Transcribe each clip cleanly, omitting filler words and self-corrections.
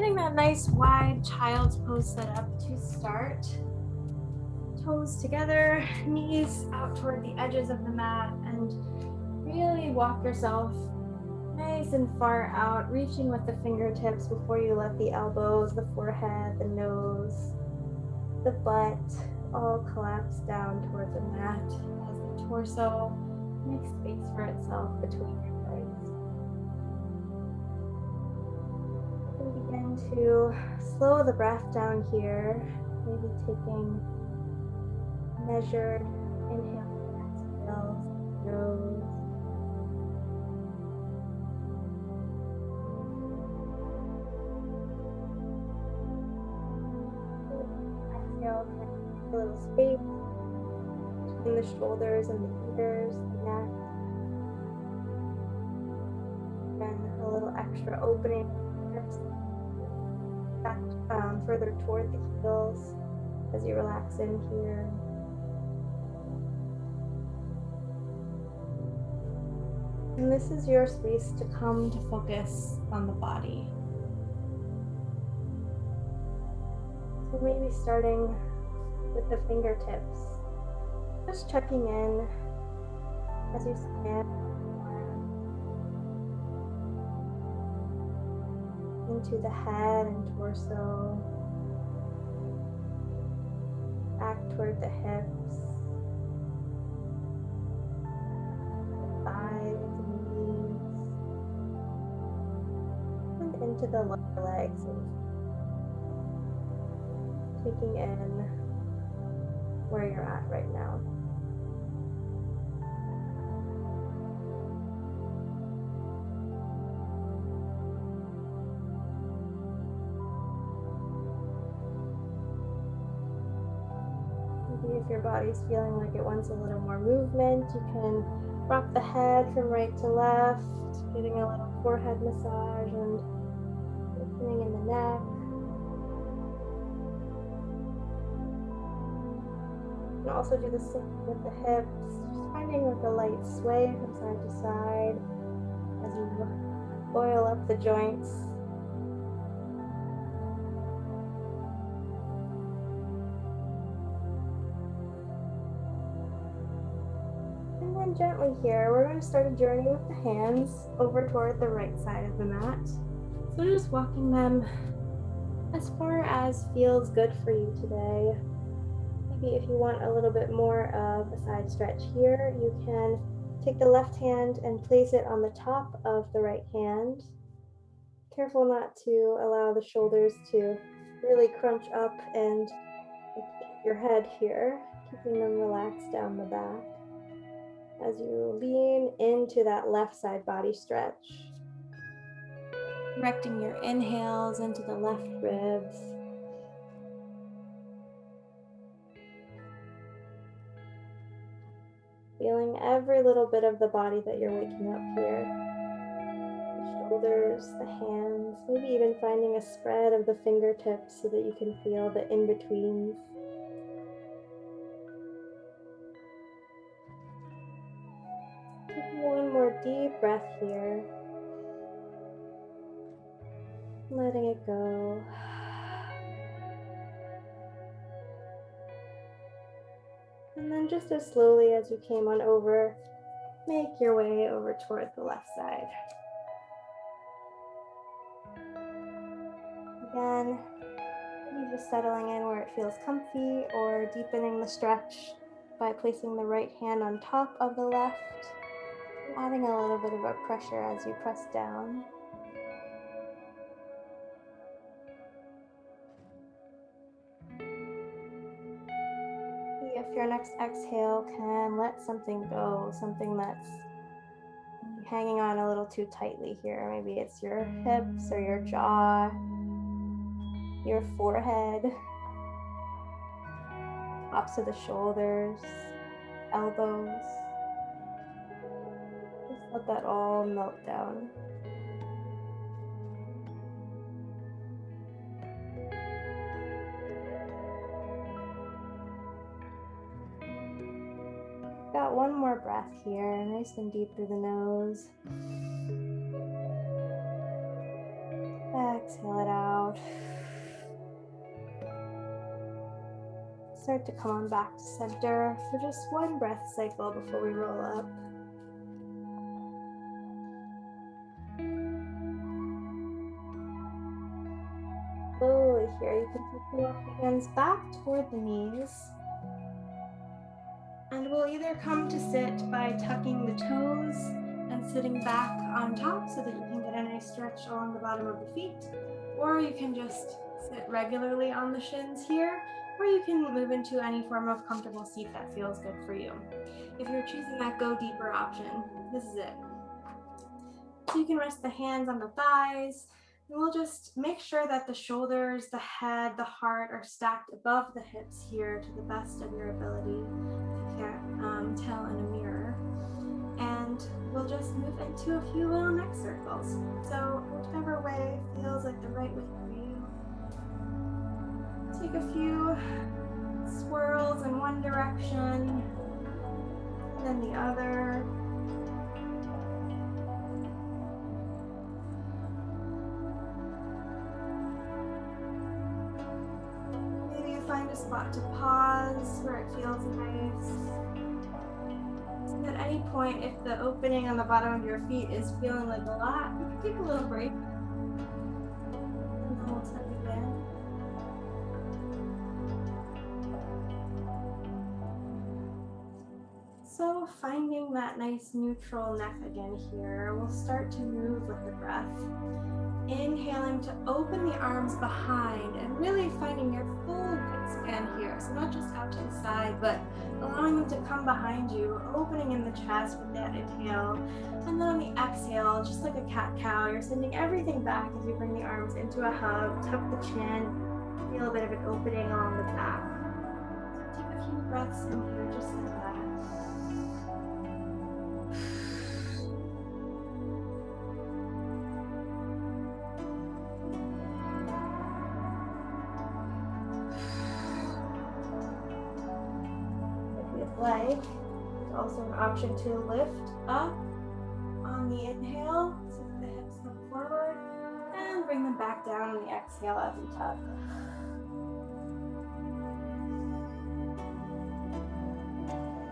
Getting that nice wide child's pose set up to start. Toes together, knees out toward the edges of the mat, and really walk yourself nice and far out, reaching with the fingertips before you let the elbows, the forehead, the nose, the butt all collapse down toward the mat as the torso makes space for itself between your legs. And begin to slow the breath down here, maybe taking measured inhales and exhales, nose. Exhale, a little space between the shoulders and the ears, the neck. And a little extra opening back further toward the heels as you relax in here. And this is your space to come to focus on the body. So maybe starting with the fingertips, just checking in as you scan into the head and torso, back toward the hips, thighs and knees, and into the lower legs, and taking in where you're at right now. Maybe if your body's feeling like it wants a little more movement, you can rock the head from right to left, getting a little forehead massage and opening in the neck. You can also do the same with the hips, just finding like a light sway from side to side as you oil up the joints. And then gently here, we're going to start a journey with the hands over toward the right side of the mat. So just walking them as far as feels good for you today. Maybe if you want a little bit more of a side stretch here, you can take the left hand and place it on the top of the right hand. Careful not to allow the shoulders to really crunch up and keep your head here, keeping them relaxed down the back as you lean into that left side body stretch. Directing your inhales into the left ribs. Feeling every little bit of the body that you're waking up here. The shoulders, the hands, maybe even finding a spread of the fingertips so that you can feel the in-betweens. Taking one more deep breath here. Letting it go. And then just as slowly as you came on over, make your way over toward the left side. Again, maybe just settling in where it feels comfy or deepening the stretch by placing the right hand on top of the left, adding a little bit of a pressure as you press down. If your next exhale can let something go, something that's hanging on a little too tightly here. Maybe it's your hips or your jaw, your forehead, tops of the shoulders, elbows. Just let that all melt down. Got one more breath here, nice and deep through the nose. Exhale it out. start to come on back to center for just one breath cycle before we roll up. Slowly here, you can take the left hands back toward the knees. And we'll either come to sit by tucking the toes and sitting back on top so that you can get a nice stretch along the bottom of the feet, or you can just sit regularly on the shins here, or you can move into any form of comfortable seat that feels good for you. If you're choosing that go deeper option, this is it. So you can rest the hands on the thighs, and we'll just make sure that the shoulders, the head, the heart are stacked above the hips here to the best of your ability, if you can't tell in a mirror. And we'll just move into a few little neck circles. So whichever way feels like the right way for you. Take a few swirls in one direction, and then the other. Maybe you find a spot to pause where it feels nice. At any point, if the opening on the bottom of your feet is feeling like a lot, you can take a little break. And then we'll tuck again. So finding that nice neutral neck again here, we'll start to move with the breath. Inhaling to open the arms behind and really finding your full wingspan here. So not just out to the side, but allowing them to come behind you, opening in the chest with that inhale. And then on the exhale, just like a cat-cow, you're sending everything back as you bring the arms into a hug, tuck the chin, feel a bit of an opening along the back. So take a few breaths in here, just like that. Like, there's also an option to lift up on the inhale, so that the hips come forward, and bring them back down on the exhale as you tuck.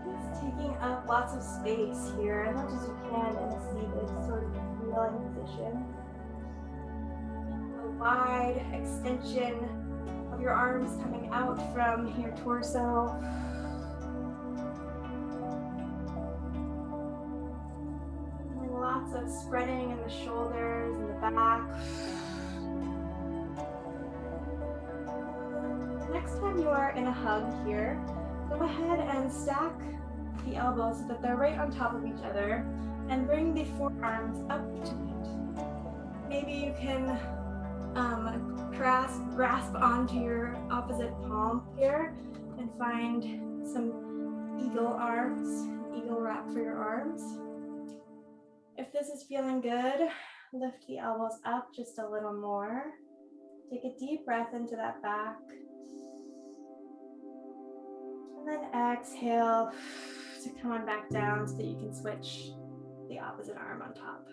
Just taking up lots of space here, as much as you can in a seated sort of kneeling position. A wide extension of your arms coming out from your torso. Lots of spreading in the shoulders and the back. Next time you are in a hug here, go ahead and stack the elbows so that they're right on top of each other and bring the forearms up to meet. Maybe you can grasp onto your opposite palm here and find some eagle arms, eagle wrap for your arms. If this is feeling good, lift the elbows up just a little more. Take a deep breath into that back. And then exhale to come on back down so that you can switch the opposite arm on top.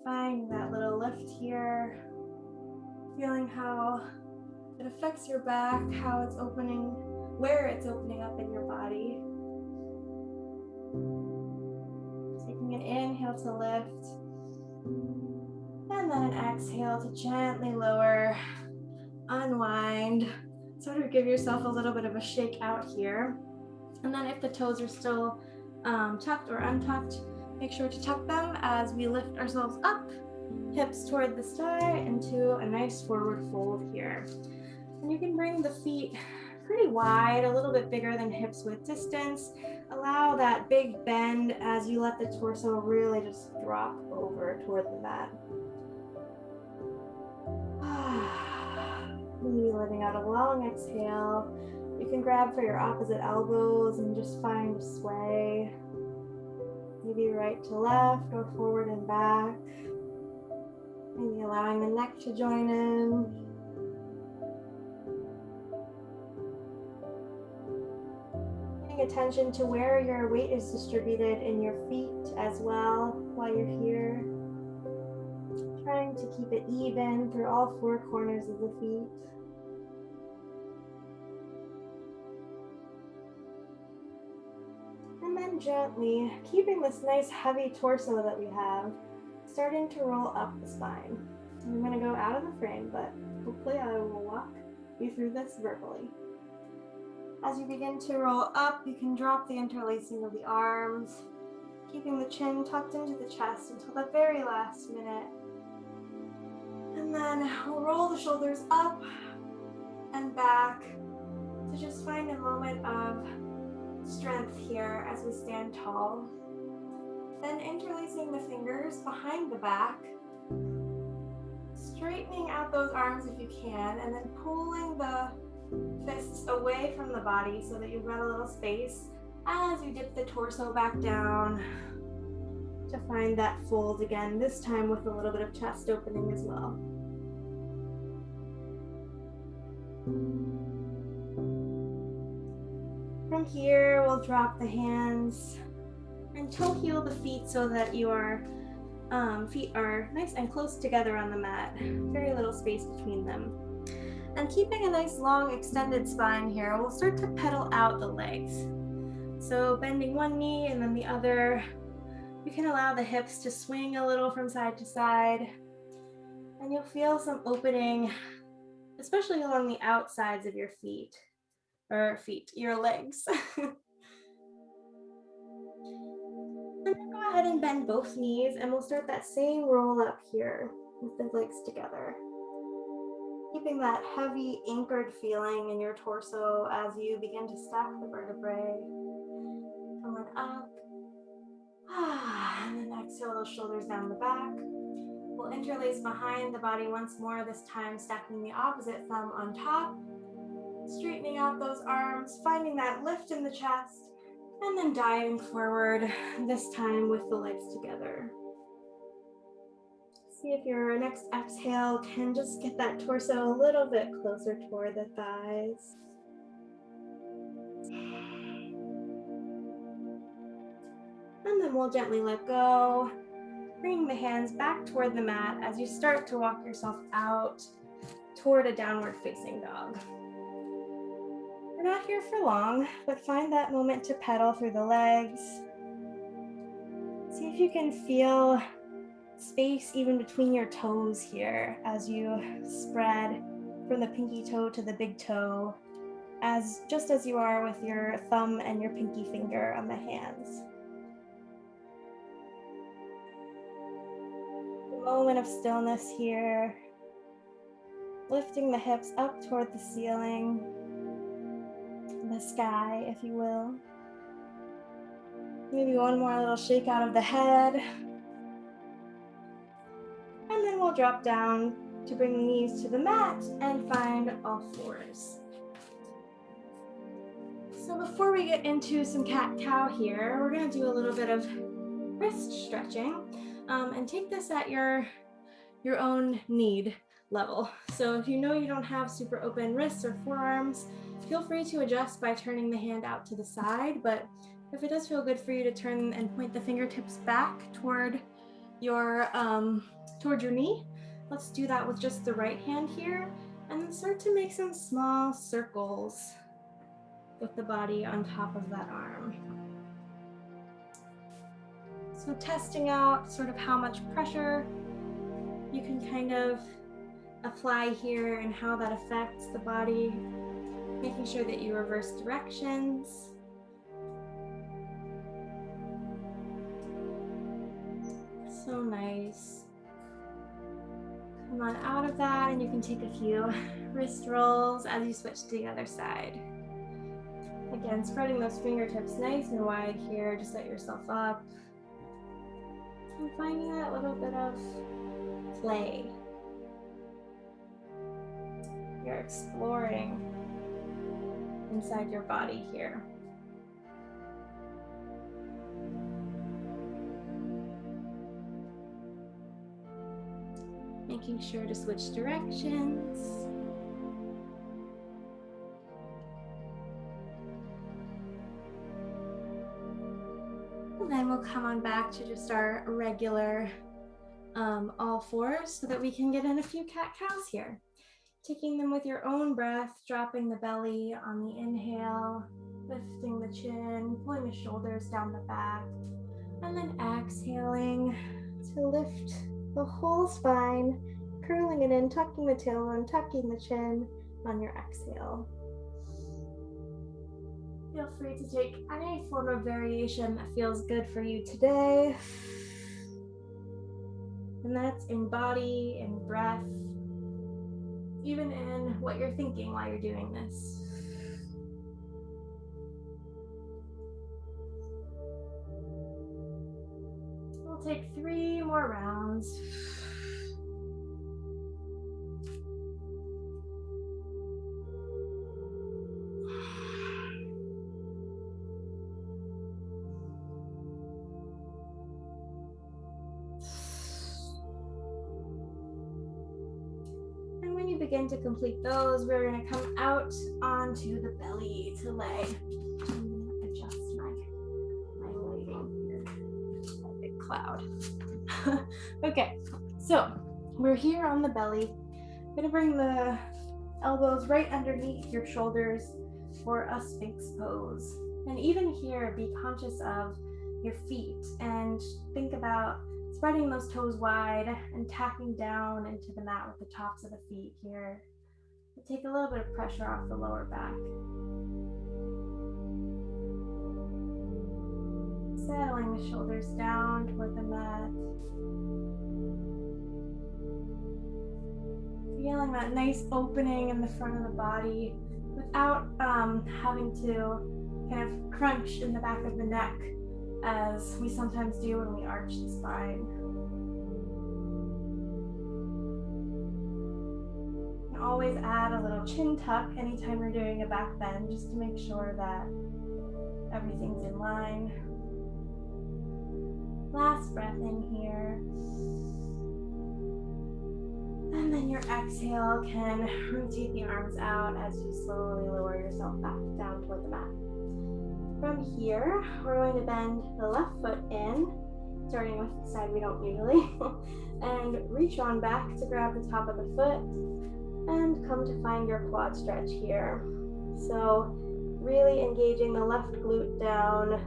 Find that little lift here. Feeling how it affects your back, how it's opening, where it's opening up in your body. Taking an inhale to lift, and then an exhale to gently lower, unwind, sort of give yourself a little bit of a shake out here. And then if the toes are still tucked or untucked, make sure to tuck them as we lift ourselves up, hips toward the sky into a nice forward fold here. And you can bring the feet pretty wide, a little bit bigger than hips width distance. Allow that big bend as you let the torso really just drop over toward the mat. Maybe letting out a long exhale. You can grab for your opposite elbows and just find a sway. Maybe right to left or forward and back. Maybe allowing the neck to join in. Paying attention to where your weight is distributed in your feet as well while you're here. Trying to keep it even through all four corners of the feet. then gently, keeping this nice heavy torso that we have, starting to roll up the spine. I'm gonna go out of the frame, but hopefully I will walk you through this verbally. As you begin to roll up, you can drop the interlacing of the arms, keeping the chin tucked into the chest until the very last minute. And then we'll roll the shoulders up and back to just find a moment of strength here as we stand tall. Then interlacing the fingers behind the back, straightening out those arms if you can, and then pulling the fists away from the body so that you've got a little space as you dip the torso back down to find that fold again, this time with a little bit of chest opening as well. From here, we'll drop the hands and toe heel the feet so that your feet are nice and close together on the mat, very little space between them. And keeping a nice long extended spine here, we'll start to pedal out the legs. So bending one knee and then the other, you can allow the hips to swing a little from side to side, and you'll feel some opening, especially along the outsides of your your legs. And then go ahead and bend both knees, and we'll start that same roll up here with the legs together. Keeping that heavy anchored feeling in your torso as you begin to stack the vertebrae. Coming up. And then exhale those shoulders down the back. We'll interlace behind the body once more, this time stacking the opposite thumb on top. Straightening out those arms, finding that lift in the chest, and then diving forward, this time with the legs together. See if your next exhale can just get that torso a little bit closer toward the thighs. And then we'll gently let go, bringing the hands back toward the mat as you start to walk yourself out toward a downward facing dog. We're not here for long, but find that moment to pedal through the legs. See if you can feel space even between your toes here as you spread from the pinky toe to the big toe, just as you are with your thumb and your pinky finger on the hands. A moment of stillness here, lifting the hips up toward the ceiling, the sky, if you will. Maybe one more little shake out of the head. And then we'll drop down to bring the knees to the mat and find all fours. So before we get into some cat-cow here, we're gonna do a little bit of wrist stretching and take this at your own need level. So if you know you don't have super open wrists or forearms, feel free to adjust by turning the hand out to the side, but if it does feel good for you to turn and point the fingertips back toward your knee, let's do that with just the right hand here, and then start to make some small circles with the body on top of that arm. So testing out sort of how much pressure you can kind of apply here and how that affects the body, making sure that you reverse directions. So nice. Come on out of that, and you can take a few wrist rolls as you switch to the other side. Again, spreading those fingertips nice and wide here to set yourself up. And finding that little bit of play. You're exploring inside your body here. Making sure to switch directions. And then we'll come on back to just our regular all fours so that we can get in a few cat-cows here. Taking them with your own breath, dropping the belly on the inhale, lifting the chin, pulling the shoulders down the back, and then exhaling to lift the whole spine, curling it in, tucking the tailbone, tucking the chin on your exhale. Feel free to take any form of variation that feels good for you today. And that's in body, in breath, even in what you're thinking while you're doing this. We'll take 3 more rounds. And when you begin to complete those, we're going to come out onto the belly to lay. I'm going to adjust my lighting here. A big cloud. Okay, so we're here on the belly. I'm going to bring the elbows right underneath your shoulders for a Sphinx pose. And even here, be conscious of your feet and think about spreading those toes wide and tacking down into the mat with the tops of the feet here. Take a little bit of pressure off the lower back. Settling the shoulders down toward the mat. Feeling that nice opening in the front of the body without having to kind of crunch in the back of the neck as we sometimes do when we arch the spine. You can always add a little chin tuck anytime you're doing a back bend, just to make sure that everything's in line. Last breath in here. And then your exhale can rotate the arms out as you slowly lower yourself back down toward the mat. From here, we're going to bend the left foot in, starting with the side we don't usually, and reach on back to grab the top of the foot and come to find your quad stretch here. So really engaging the left glute down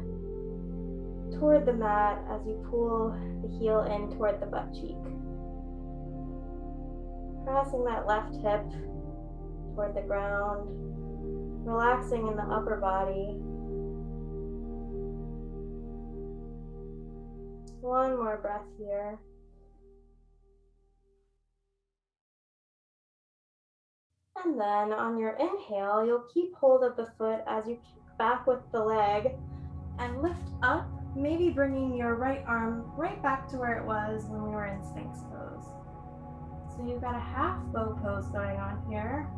toward the mat as you pull the heel in toward the butt cheek. Pressing that left hip toward the ground, relaxing in the upper body. One more breath here. And then on your inhale, you'll keep hold of the foot as you kick back with the leg and lift up, maybe bringing your right arm right back to where it was when we were in Sphinx pose. So you've got a half bow pose going on here.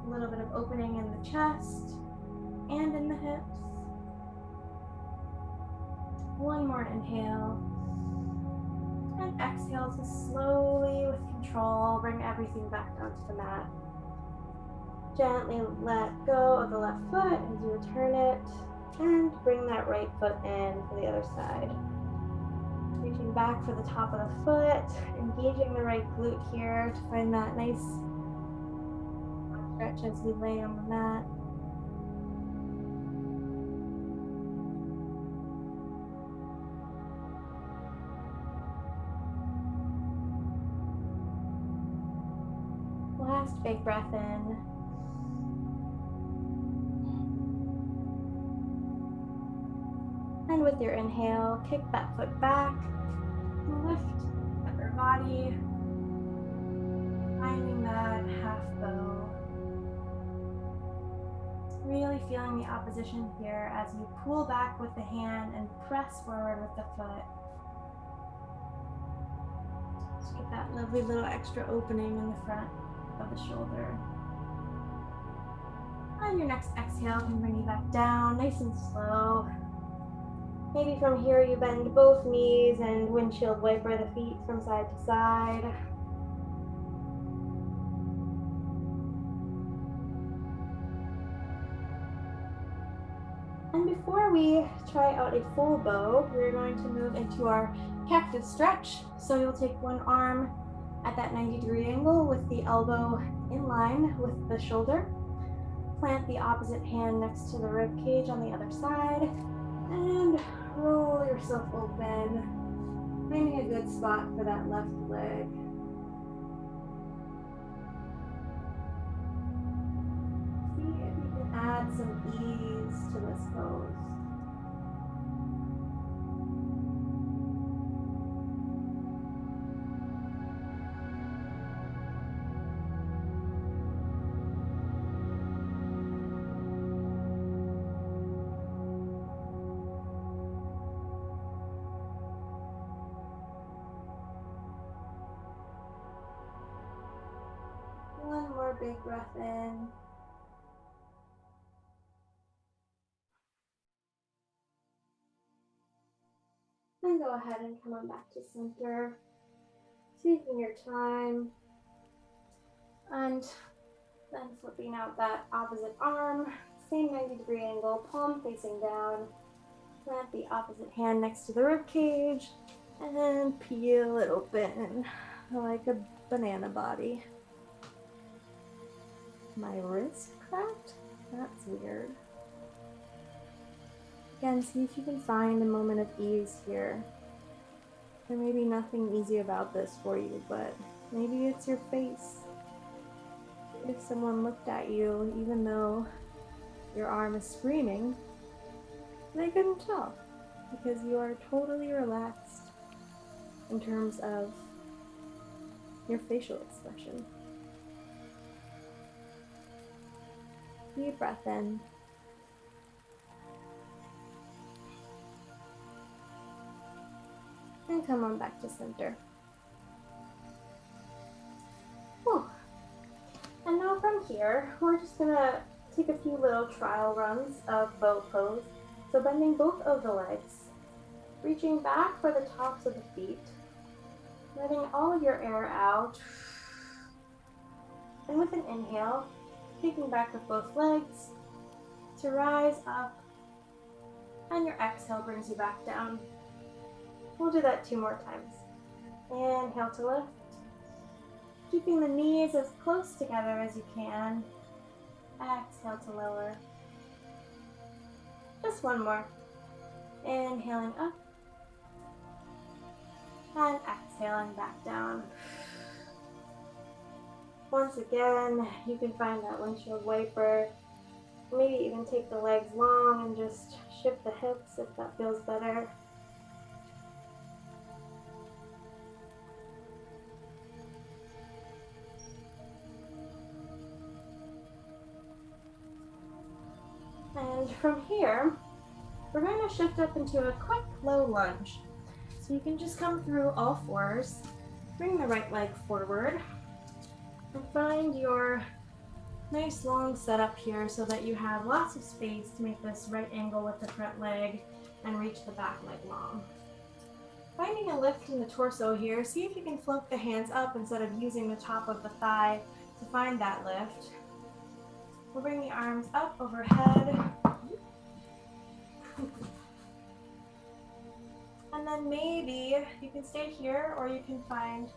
A little bit of opening in the chest and in the hips. One more inhale. And exhale to slowly, with control, bring everything back onto the mat. Gently let go of the left foot as you return it. And bring that right foot in for the other side. Reaching back for the top of the foot, engaging the right glute here to find that nice stretch as we lay on the mat. Last big breath in. And with your inhale, kick that foot back, lift upper body, finding that half bow. Really feeling the opposition here as you pull back with the hand and press forward with the foot. Just get that lovely little extra opening in the front of the shoulder. And your next exhale can bring you back down, nice and slow. Maybe from here you bend both knees and windshield wiper the feet from side to side. And before we try out a full bow, we're going to move into our cactus stretch. So you'll take one arm at that 90-degree angle with the elbow in line with the shoulder. Plant the opposite hand next to the rib cage on the other side and roll yourself open, finding a good spot for that left leg. See if you can add some ease to this pose. One more big breath in. Then go ahead and come on back to center, taking your time, and then flipping out that opposite arm, same 90-degree angle, palm facing down. Plant the opposite hand next to the rib cage, and then peel it open like a banana body. My wrist cracked? That's weird. Again, see if you can find a moment of ease here. There may be nothing easy about this for you, but maybe it's your face. If someone looked at you, even though your arm is screaming, they couldn't tell because you are totally relaxed in terms of your facial expression. Deep breath in. And come on back to center. Whew. And now from here, we're just gonna take a few little trial runs of bow pose. So bending both of the legs, reaching back for the tops of the feet, letting all of your air out. And with an inhale, taking back with both legs to rise up, and your exhale brings you back down. We'll do that 2 more times. Inhale to lift, keeping the knees as close together as you can. Exhale to lower. Just 1 more. Inhaling up, and exhaling back down. Once again, you can find that windshield wiper. Maybe even take the legs long and just shift the hips if that feels better. And from here, we're going to shift up into a quick low lunge. So you can just come through all fours, bring the right leg forward, and find your nice long setup here so that you have lots of space to make this right angle with the front leg and reach the back leg long. Finding a lift in the torso here, see if you can float the hands up instead of using the top of the thigh to find that lift. We'll bring the arms up overhead. And then maybe you can stay here or you can find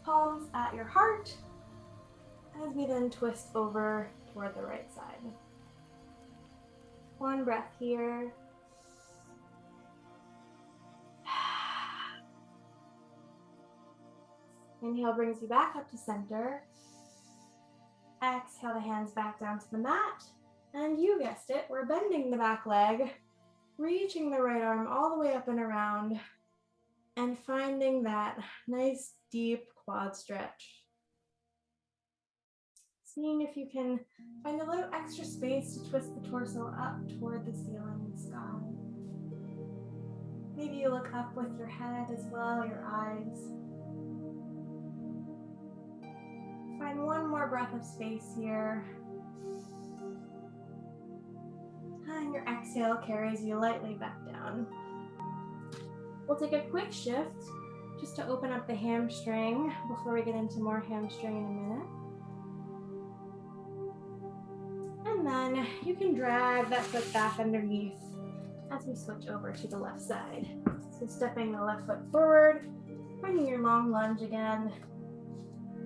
palms at your heart as we then twist over toward the right side. 1 breath here. Inhale brings you back up to center. Exhale the hands back down to the mat. And you guessed it, we're bending the back leg, reaching the right arm all the way up and around, and finding that nice deep quad stretch. Seeing if you can find a little extra space to twist the torso up toward the ceiling and sky. Maybe you look up with your head as well, your eyes. Find 1 more breath of space here. And your exhale carries you lightly back down. We'll take a quick shift just to open up the hamstring before we get into more hamstring in a minute. And then you can drag that foot back underneath as we switch over to the left side. So stepping the left foot forward, finding your long lunge again.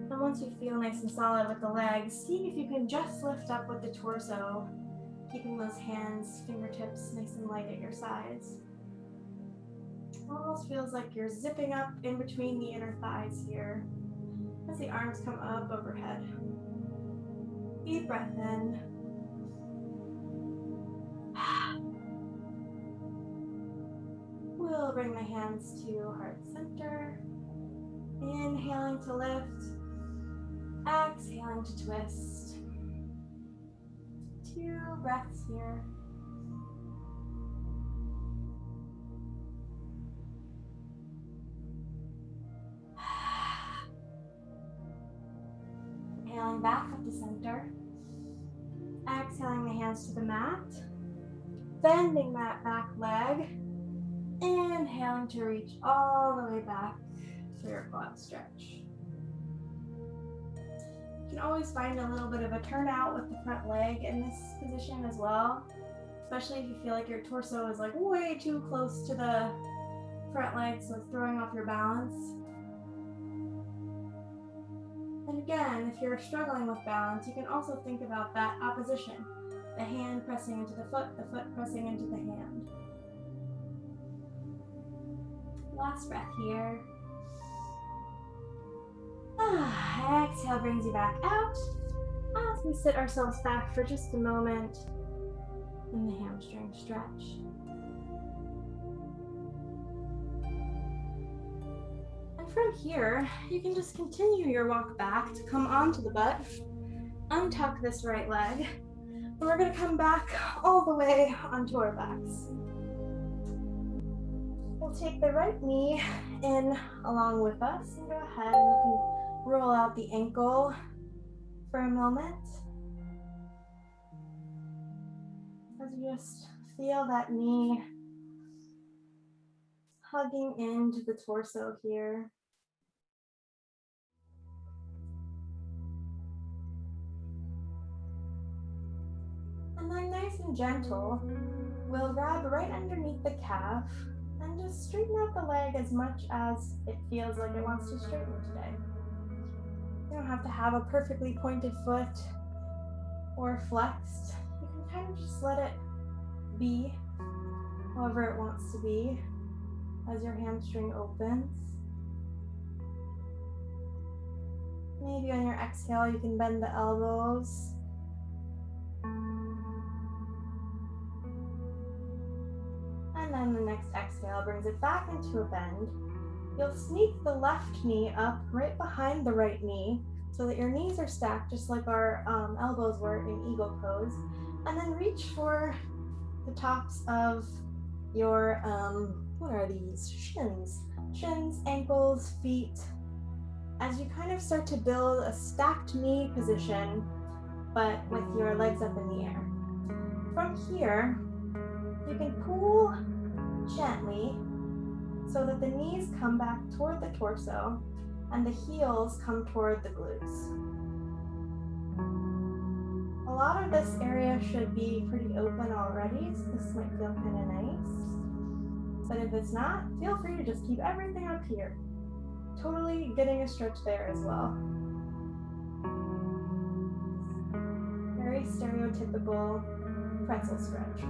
And once you feel nice and solid with the legs, see if you can just lift up with the torso, keeping those hands, fingertips nice and light at your sides. Almost feels like you're zipping up in between the inner thighs here as the arms come up overhead. Deep breath in. We'll bring the hands to heart center. Inhaling to lift. Exhaling to twist. 2 breaths here. Inhaling back up to center. Exhaling the hands to the mat. Bending that back leg. Inhaling to reach all the way back for your quad stretch. You can always find a little bit of a turnout with the front leg in this position as well, especially if you feel like your torso is like way too close to the front leg, so it's throwing off your balance. And again, if you're struggling with balance, you can also think about that opposition, the hand pressing into the foot pressing into the hand. Last breath here. Exhale brings you back out as we sit ourselves back for just a moment in the hamstring stretch. And from here, you can just continue your walk back to come onto the butt, untuck this right leg, and we're going to come back all the way onto our backs. We'll take the right knee in along with us and go ahead and you can roll out the ankle for a moment. As you just feel that knee hugging into the torso here. And then nice and gentle, we'll grab right underneath the calf and just straighten out the leg as much as it feels like it wants to straighten today. You don't have to have a perfectly pointed foot or flexed. You can kind of just let it be however it wants to be as your hamstring opens. Maybe on your exhale, you can bend the elbows. And then the next exhale brings it back into a bend. You'll sneak the left knee up right behind the right knee so that your knees are stacked just like our elbows were in eagle pose. And then reach for the tops of your, what are these? Shins, ankles, feet. As you kind of start to build a stacked knee position, but with your legs up in the air. From here, you can pull gently so that the knees come back toward the torso and the heels come toward the glutes. A lot of this area should be pretty open already, so this might feel kind of nice. But if it's not, feel free to just keep everything up here. Totally getting a stretch there as well. Very stereotypical pretzel stretch.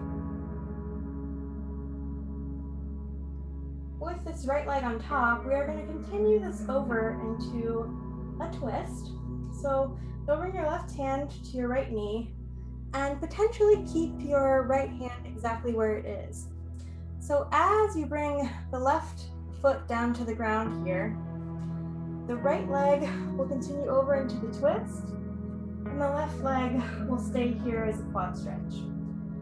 With this right leg on top, we are going to continue this over into a twist. So go bring your left hand to your right knee and potentially keep your right hand exactly where it is. So as you bring the left foot down to the ground here, the right leg will continue over into the twist and the left leg will stay here as a quad stretch.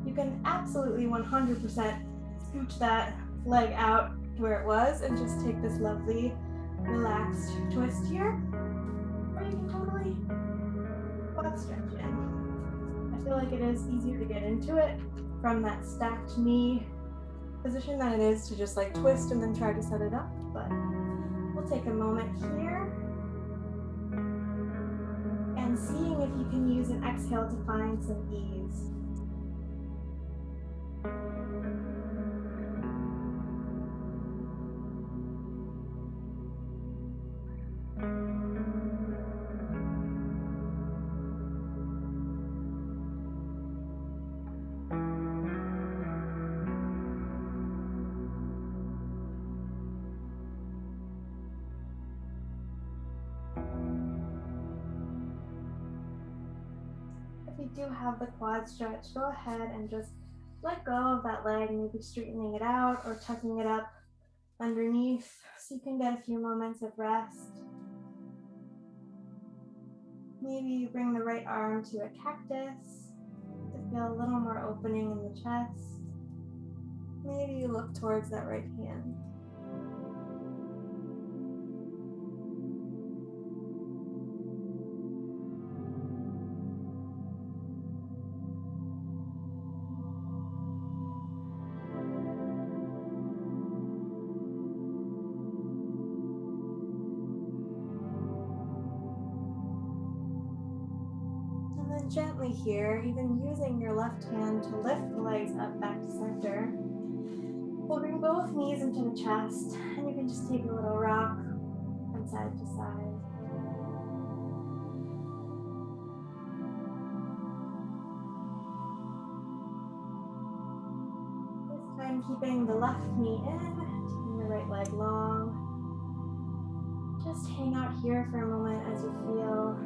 You can absolutely 100% scooch that leg out where it was and just take this lovely relaxed twist here, or you can totally quad stretch in. I feel like it is easier to get into it from that stacked knee position than it is to just like twist and then try to set it up, but we'll take a moment here and seeing if you can use an exhale to find some ease. do have the quad stretch, go ahead and just let go of that leg, maybe straightening it out or tucking it up underneath so you can get a few moments of rest. Maybe you bring the right arm to a cactus to feel a little more opening in the chest. Maybe you look towards that right hand. And then gently here, even using your left hand to lift the legs up back to center. We'll bring both knees into the chest, and you can just take a little rock from side to side. This time keeping the left knee in, taking the right leg long. Just hang out here for a moment as you feel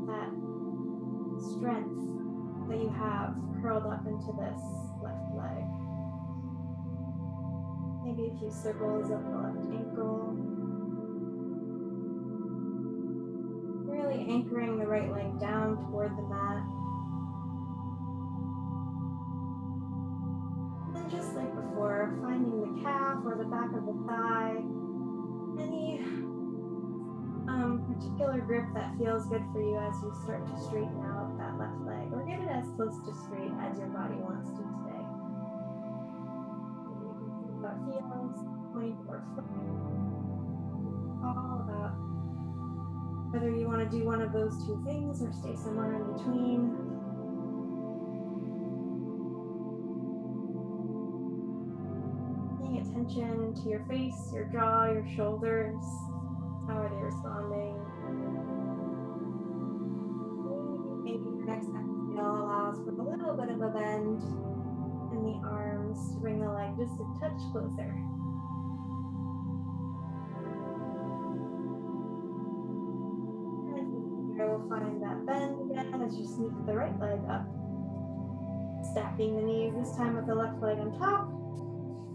that strength that you have curled up into this left leg. Maybe a few circles of the left ankle. Really anchoring the right leg down toward the mat. And then just like before, finding the calf or the back of the thigh. Any particular grip that feels good for you as you start to straighten out that left leg, or get it as close to straight as your body wants to today. About heels, point or foot. All about whether you want to do one of those two things or stay somewhere in between. Paying attention to your face, your jaw, your shoulders. How are they responding? Maybe your next exhale allows for a little bit of a bend in the arms to bring the leg just a touch closer. And we'll find that bend again as you sneak the right leg up. Stacking the knees, this time with the left leg on top.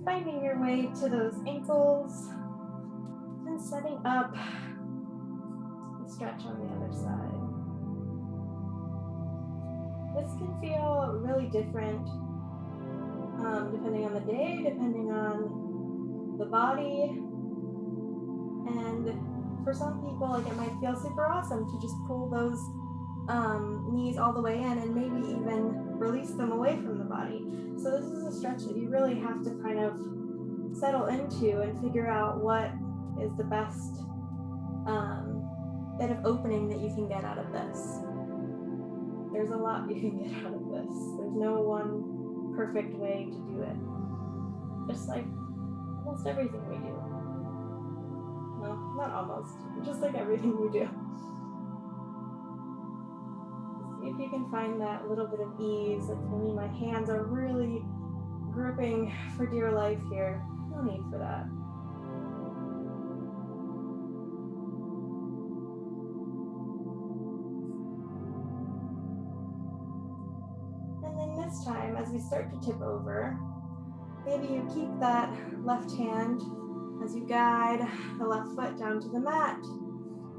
Finding your way to those ankles. And setting up the stretch on the other side. This can feel really different depending on the day, depending on the body. And for some people, like, it might feel super awesome to just pull those knees all the way in and maybe even release them away from the body. So this is a stretch that you really have to kind of settle into and figure out what is the best bit of opening that you can get out of this. There's a lot you can get out of this. There's no one perfect way to do it. Just like almost everything we do. No, not almost. Just like everything we do. See if you can find that little bit of ease. Like for me, my hands are really gripping for dear life here. No need for that. And then this time, as we start to tip over, maybe you keep that left hand as you guide the left foot down to the mat.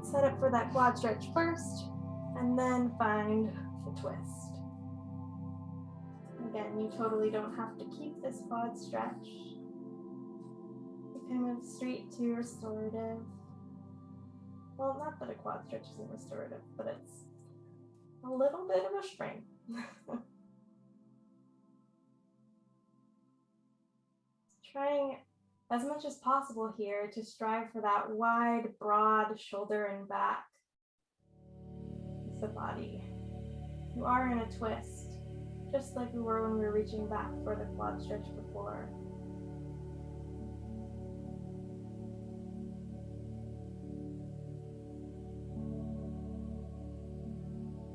Set up for that quad stretch first, and then find the twist. Again, you totally don't have to keep this quad stretch. You can move straight to restorative. Well, not that a quad stretch isn't restorative, but it's a little bit of a strength. Trying as much as possible here to strive for that wide, broad shoulder and back of the body. You are in a twist, just like we were when we were reaching back for the quad stretch before.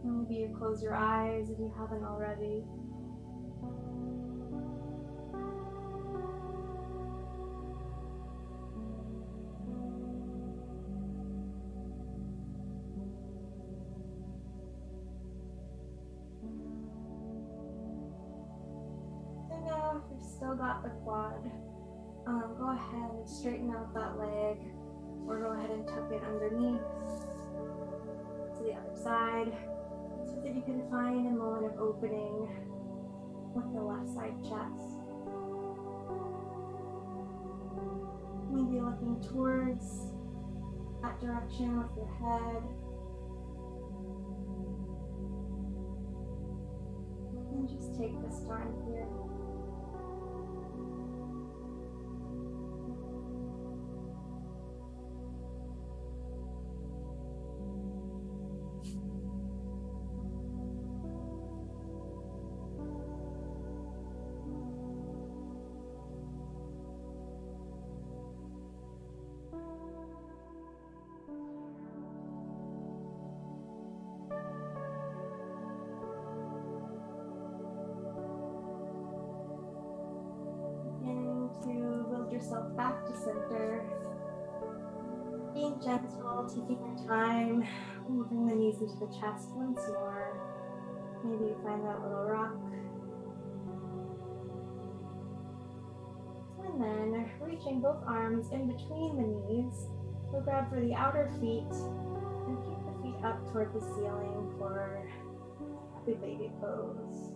Maybe you close your eyes if you haven't already. still got the quad, go ahead and straighten out that leg, or go ahead and tuck it underneath to the other side, so that you can find a moment of opening with the left side chest. Maybe looking towards that direction with your head. And just take this time here. Yourself back to center, being gentle, taking your time, moving the knees into the chest once more. Maybe you find that little rock, and then reaching both arms in between the knees, we'll grab for the outer feet and keep the feet up toward the ceiling for happy baby pose.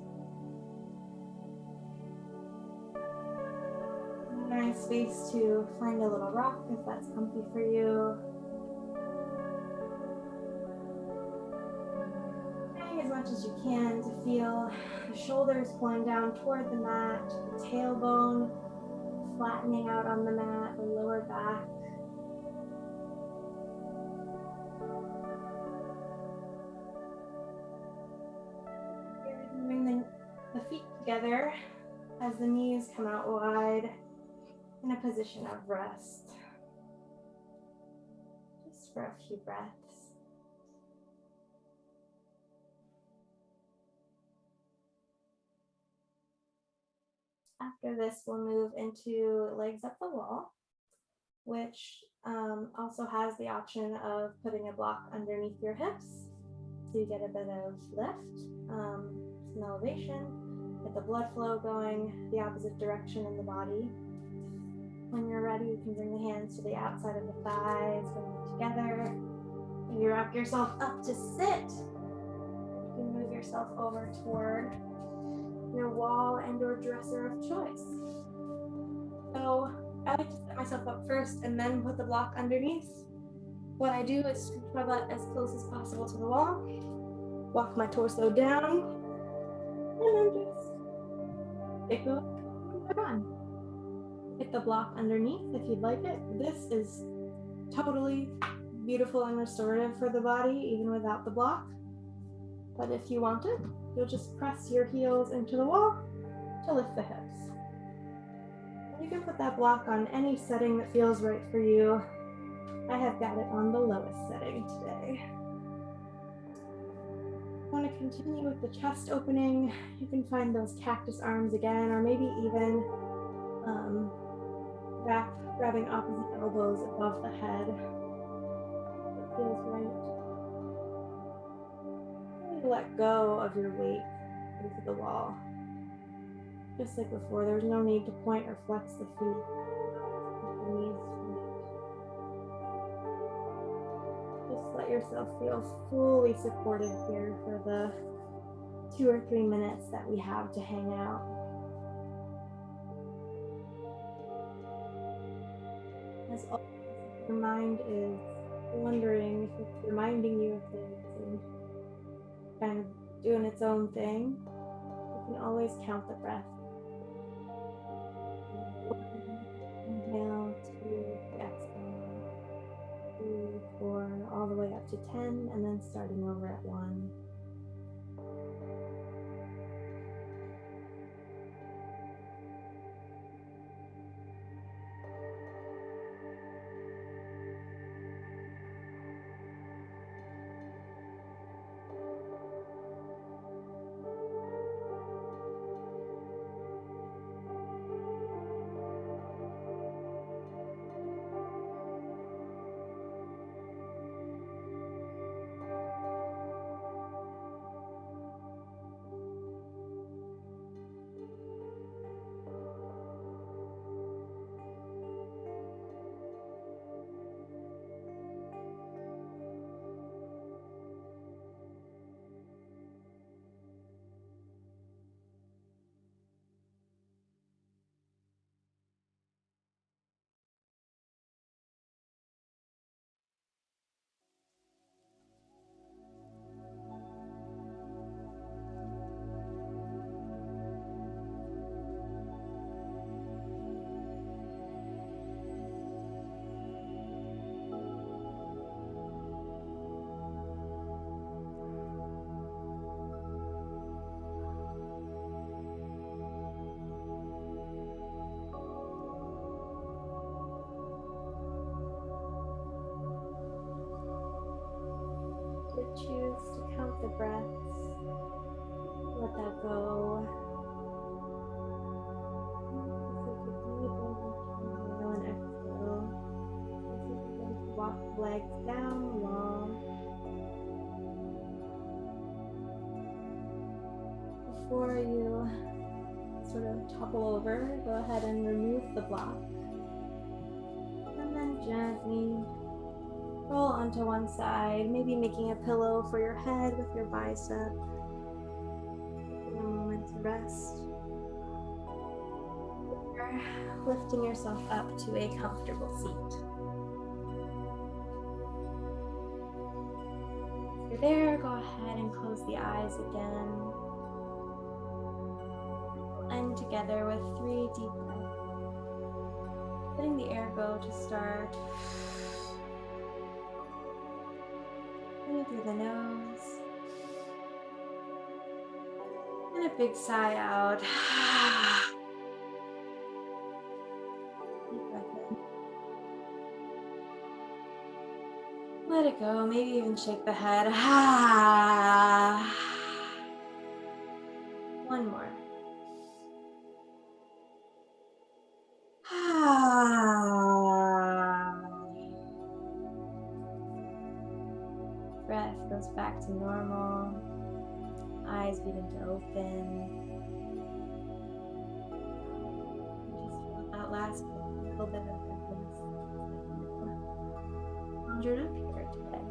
Nice space to find a little rock if that's comfy for you. Trying as much as you can to feel the shoulders pulling down toward the mat, the tailbone flattening out on the mat, the lower back. Bring the feet together as the knees come out wide, in a position of rest, just for a few breaths. After this, we'll move into legs up the wall, which also has the option of putting a block underneath your hips, so you get a bit of lift, some elevation, get the blood flow going the opposite direction in the body. When you're ready, you can bring the hands to the outside of the thighs, bring them together. You rock yourself up to sit. You can move yourself over toward your wall and or dresser of choice. So I like to set myself up first and then put the block underneath. What I do is scoop my butt as close as possible to the wall, walk my torso down, and then just take a run. Hit the block underneath if you'd like it. This is totally beautiful and restorative for the body, even without the block. But if you want it, you'll just press your heels into the wall to lift the hips. You can put that block on any setting that feels right for you. I have got it on the lowest setting today. I want to continue with the chest opening. You can find those cactus arms again, or maybe even grabbing opposite elbows above the head. It feels right. Really let go of your weight into the wall. Just like before, there's no need to point or flex the feet. The knees straight. Just let yourself feel fully supported here for the 2 or 3 minutes that we have to hang out. As always, your mind is wondering if it's reminding you of things and kind of doing its own thing, you can always count the breath. Inhale, 2, exhale, 3, 4, all the way up to 10, and then starting over at 1. choose to count the breaths. Let that go. Inhale and exhale. Walk the legs down the wall. Before you sort of topple over, go ahead and remove the block. And then gently roll onto one side, maybe making a pillow for your head with your bicep. Taking a moment to rest. Or lifting yourself up to a comfortable seat. If you're there, go ahead and close the eyes again. We'll end together with 3 deep breaths. Letting the air go to start. In through the nose. And a big sigh out. Deep breath in. Let it go. Maybe even shake the head. One more. Breath goes back to normal. Eyes begin to open. Just feel that last little bit of emptiness. Conjured up here today.